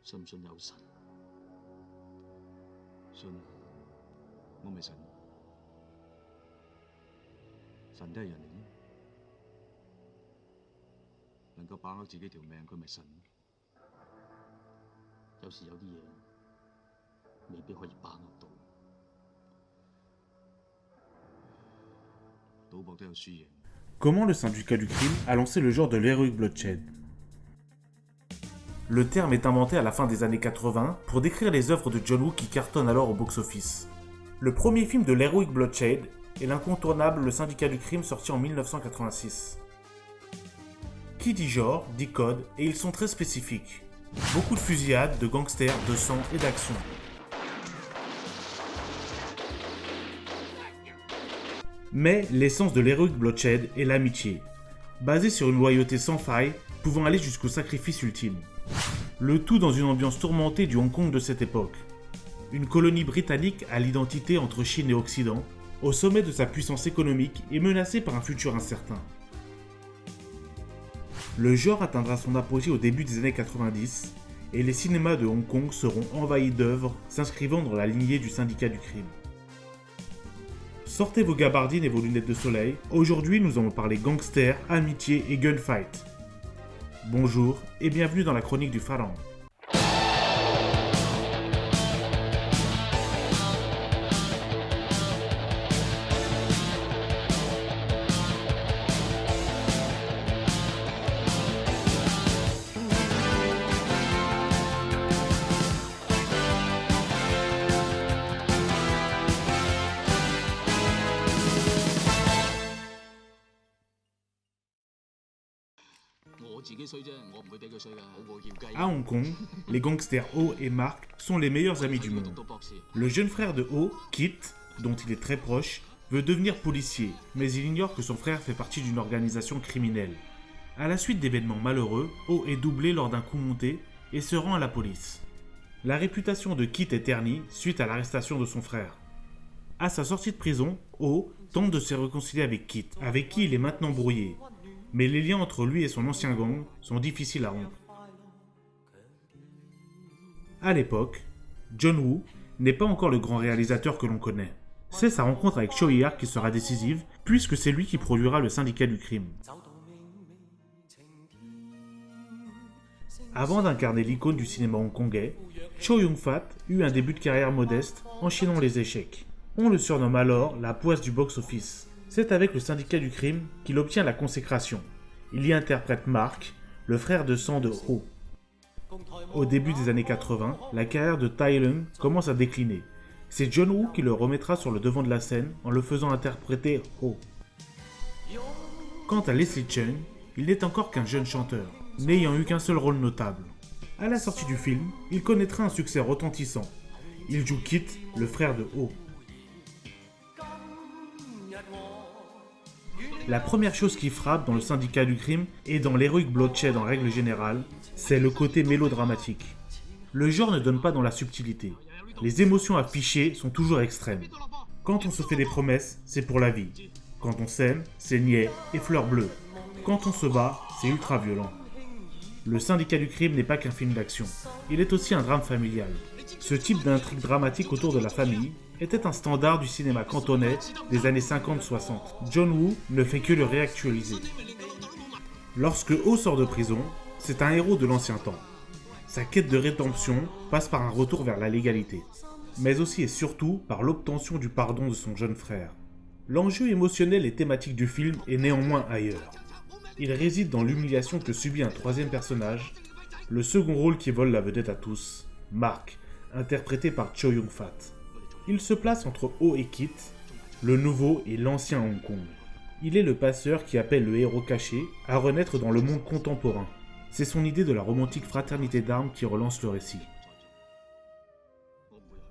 信唔信有神？信，我咪神。神都係人嚟啫，能夠把握自己條命，佢咪神。有時有啲嘢未必可以把握到，賭博都有輸贏。Comment le syndicat du crime a lancé le genre de l'heroic bloodshed? Le terme est inventé à la fin des années 80 pour décrire les œuvres de John Woo qui cartonnent alors au box-office. Le premier film de l'heroic bloodshed est l'incontournable Le syndicat du crime sorti en 1986. Qui dit genre, dit code, et ils sont très spécifiques. Beaucoup de fusillades, de gangsters, de sang et d'action. Mais l'essence de l'heroic bloodshed est l'amitié, basée sur une loyauté sans faille, pouvant aller jusqu'au sacrifice ultime. Le tout dans une ambiance tourmentée du Hong Kong de cette époque. Une colonie britannique à l'identité entre Chine et Occident, au sommet de sa puissance économique et menacée par un futur incertain. Le genre atteindra son apogée au début des années 90, et les cinémas de Hong Kong seront envahis d'œuvres s'inscrivant dans la lignée du syndicat du crime. Sortez vos gabardines et vos lunettes de soleil, aujourd'hui nous allons parler gangsters, amitié et gunfight. Bonjour et bienvenue dans la chronique du Pharaon. À Hong Kong, les gangsters Ho et Mark sont les meilleurs amis du monde. Le jeune frère de Ho, Kit, dont il est très proche, veut devenir policier, mais il ignore que son frère fait partie d'une organisation criminelle. À la suite d'événements malheureux, Ho est doublé lors d'un coup monté et se rend à la police. La réputation de Kit est ternie suite à l'arrestation de son frère. À sa sortie de prison, Ho tente de se réconcilier avec Kit, avec qui il est maintenant brouillé. Mais les liens entre lui et son ancien gang sont difficiles à rompre. À l'époque, John Woo n'est pas encore le grand réalisateur que l'on connaît. C'est sa rencontre avec Chow Yai qui sera décisive, puisque c'est lui qui produira le syndicat du crime. Avant d'incarner l'icône du cinéma hongkongais, Chow Yun-fat eut un début de carrière modeste, enchaînant les échecs. On le surnomme alors la poisse du box-office. C'est avec le syndicat du crime qu'il obtient la consécration. Il y interprète Mark, le frère de sang de Ho. Au début des années 80, la carrière de Tai Leung commence à décliner. C'est John Woo qui le remettra sur le devant de la scène en le faisant interpréter Ho. Quant à Leslie Cheung, il n'est encore qu'un jeune chanteur, n'ayant eu qu'un seul rôle notable. À la sortie du film, il connaîtra un succès retentissant. Il joue Kit, le frère de Ho. La première chose qui frappe dans le syndicat du crime et dans l'heroic bloodshed en règle générale, c'est le côté mélodramatique. Le genre ne donne pas dans la subtilité. Les émotions affichées sont toujours extrêmes. Quand on se fait des promesses, c'est pour la vie. Quand on s'aime, c'est niais et fleurs bleues. Quand on se bat, c'est ultra violent. Le syndicat du crime n'est pas qu'un film d'action. Il est aussi un drame familial. Ce type d'intrigue dramatique autour de la famille était un standard du cinéma cantonais des années 50-60. John Woo ne fait que le réactualiser. Lorsque Ho sort de prison, c'est un héros de l'ancien temps. Sa quête de rédemption passe par un retour vers la légalité, mais aussi et surtout par l'obtention du pardon de son jeune frère. L'enjeu émotionnel et thématique du film est néanmoins ailleurs. Il réside dans l'humiliation que subit un troisième personnage, le second rôle qui vole la vedette à tous, Mark, interprété par Chow Yun-fat. Il se place entre Ho et Kit, le nouveau et l'ancien Hong Kong. Il est le passeur qui appelle le héros caché à renaître dans le monde contemporain. C'est son idée de la romantique fraternité d'armes qui relance le récit.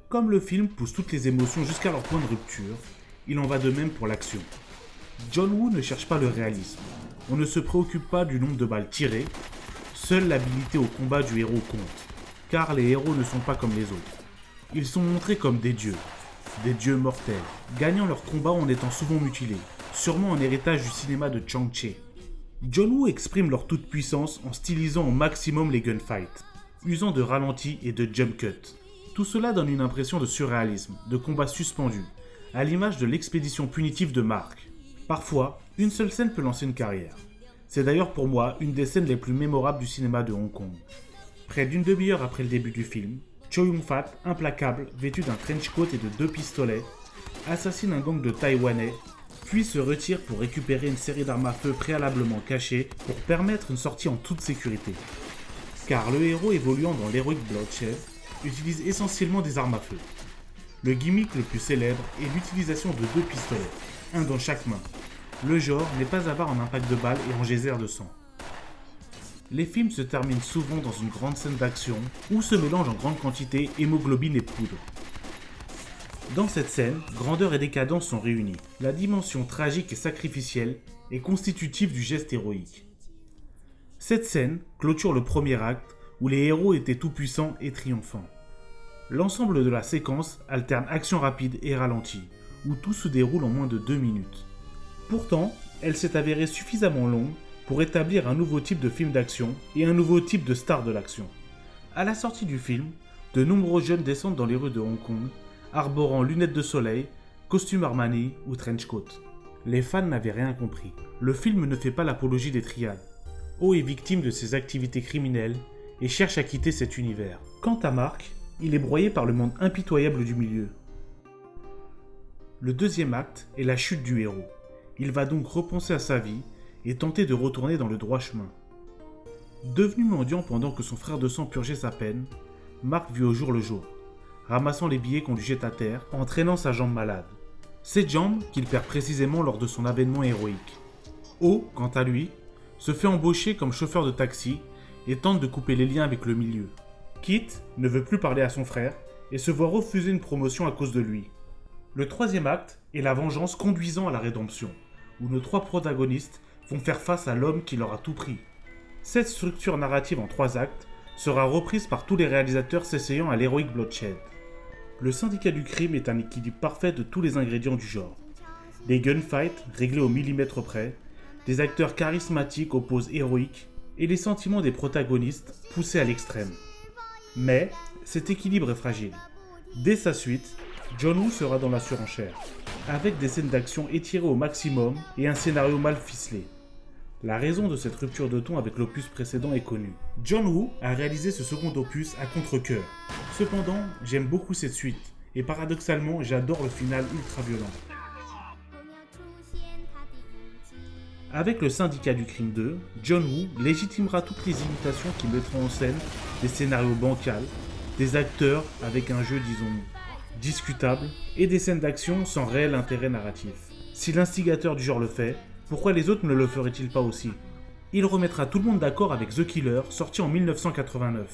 Comme le film pousse toutes les émotions jusqu'à leur point de rupture, il en va de même pour l'action. John Woo ne cherche pas le réalisme. On ne se préoccupe pas du nombre de balles tirées, seule l'habilité au combat du héros compte, car les héros ne sont pas comme les autres. Ils sont montrés comme des dieux mortels, gagnant leur combat en étant souvent mutilés, sûrement un héritage du cinéma de Chang Cheh. John Woo exprime leur toute-puissance en stylisant au maximum les gunfights. usant de ralentis et de jump cuts. Tout cela donne une impression de surréalisme, de combat suspendu, à l'image de l'expédition punitive de Mark. Parfois, une seule scène peut lancer une carrière. C'est d'ailleurs pour moi une des scènes les plus mémorables du cinéma de Hong Kong. Près d'une demi-heure après le début du film, Chow Yun-fat, implacable, vêtu d'un trench coat et de 2 pistolets, assassine un gang de Taïwanais, puis se retire pour récupérer une série d'armes à feu préalablement cachées pour permettre une sortie en toute sécurité. Car le héros évoluant dans l'Heroic Bloodshed utilise essentiellement des armes à feu. Le gimmick le plus célèbre est l'utilisation de 2 pistolets, un dans chaque main. Le genre n'est pas avare en impact de balles et en geyser de sang. Les films se terminent souvent dans une grande scène d'action où se mélangent en grande quantité hémoglobine et poudre. Dans cette scène, grandeur et décadence sont réunies. La dimension tragique et sacrificielle est constitutive du geste héroïque. Cette scène clôture le premier acte où les héros étaient tout-puissants et triomphants. L'ensemble de la séquence alterne action rapide et ralenti, où tout se déroule en moins de 2 minutes. Pourtant, elle s'est avérée suffisamment longue pour établir un nouveau type de film d'action et un nouveau type de star de l'action. À la sortie du film, de nombreux jeunes descendent dans les rues de Hong Kong, arborant lunettes de soleil, costumes Armani ou trench coat. Les fans n'avaient rien compris. Le film ne fait pas l'apologie des triades. Oh est victime de ses activités criminelles et cherche à quitter cet univers. Quant à Mark, il est broyé par le monde impitoyable du milieu. Le deuxième acte est la chute du héros. Il va donc repenser à sa vie et tenter de retourner dans le droit chemin. Devenu mendiant pendant que son frère de sang purgeait sa peine, Mark vit au jour le jour, ramassant les billets qu'on lui jette à terre en traînant sa jambe malade. Cette jambe qu'il perd précisément lors de son avènement héroïque. Oh, quant à lui, se fait embaucher comme chauffeur de taxi et tente de couper les liens avec le milieu. Kit ne veut plus parler à son frère et se voit refuser une promotion à cause de lui. Le troisième acte est la vengeance conduisant à la rédemption, où nos 3 protagonistes vont faire face à l'homme qui leur a tout pris. Cette structure narrative en 3 actes sera reprise par tous les réalisateurs s'essayant à l'Heroic Bloodshed. Le Syndicat du Crime est un équilibre parfait de tous les ingrédients du genre. Des gunfights réglés au millimètre près, des acteurs charismatiques aux poses héroïques et les sentiments des protagonistes poussés à l'extrême. Mais cet équilibre est fragile. Dès sa suite, John Woo sera dans la surenchère, avec des scènes d'action étirées au maximum et un scénario mal ficelé. La raison de cette rupture de ton avec l'opus précédent est connue. John Woo a réalisé ce second opus à contre-cœur. Cependant, j'aime beaucoup cette suite, et paradoxalement, j'adore le final ultra violent. Avec le Syndicat du Crime 2, John Woo légitimera toutes les imitations qui mettront en scène des scénarios bancals, des acteurs avec un jeu, disons, discutable, et des scènes d'action sans réel intérêt narratif. Si l'instigateur du genre le fait, pourquoi les autres ne le feraient-ils pas aussi? Il remettra tout le monde d'accord avec The Killer, sorti en 1989.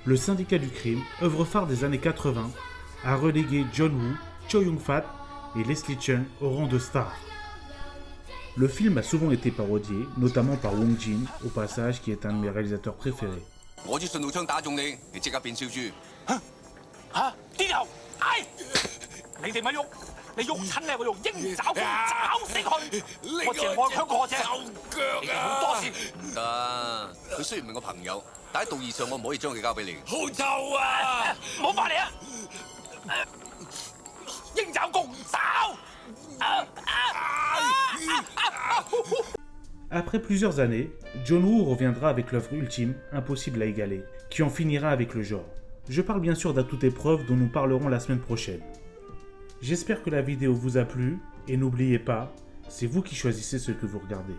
Le Syndicat du Crime, œuvre phare des années 80, a relégué John Woo, Chow Yun-fat et Leslie Cheung au rang de stars. Le film a souvent été parodié, notamment par Wong Jin, au passage, qui est un de mes réalisateurs préférés. Après plusieurs années, John Woo reviendra avec l'œuvre ultime, impossible à égaler, qui en finira avec le genre. Je parle bien sûr d'À toute épreuve dont nous parlerons la semaine prochaine. J'espère que la vidéo vous a plu, et n'oubliez pas, c'est vous qui choisissez ce que vous regardez.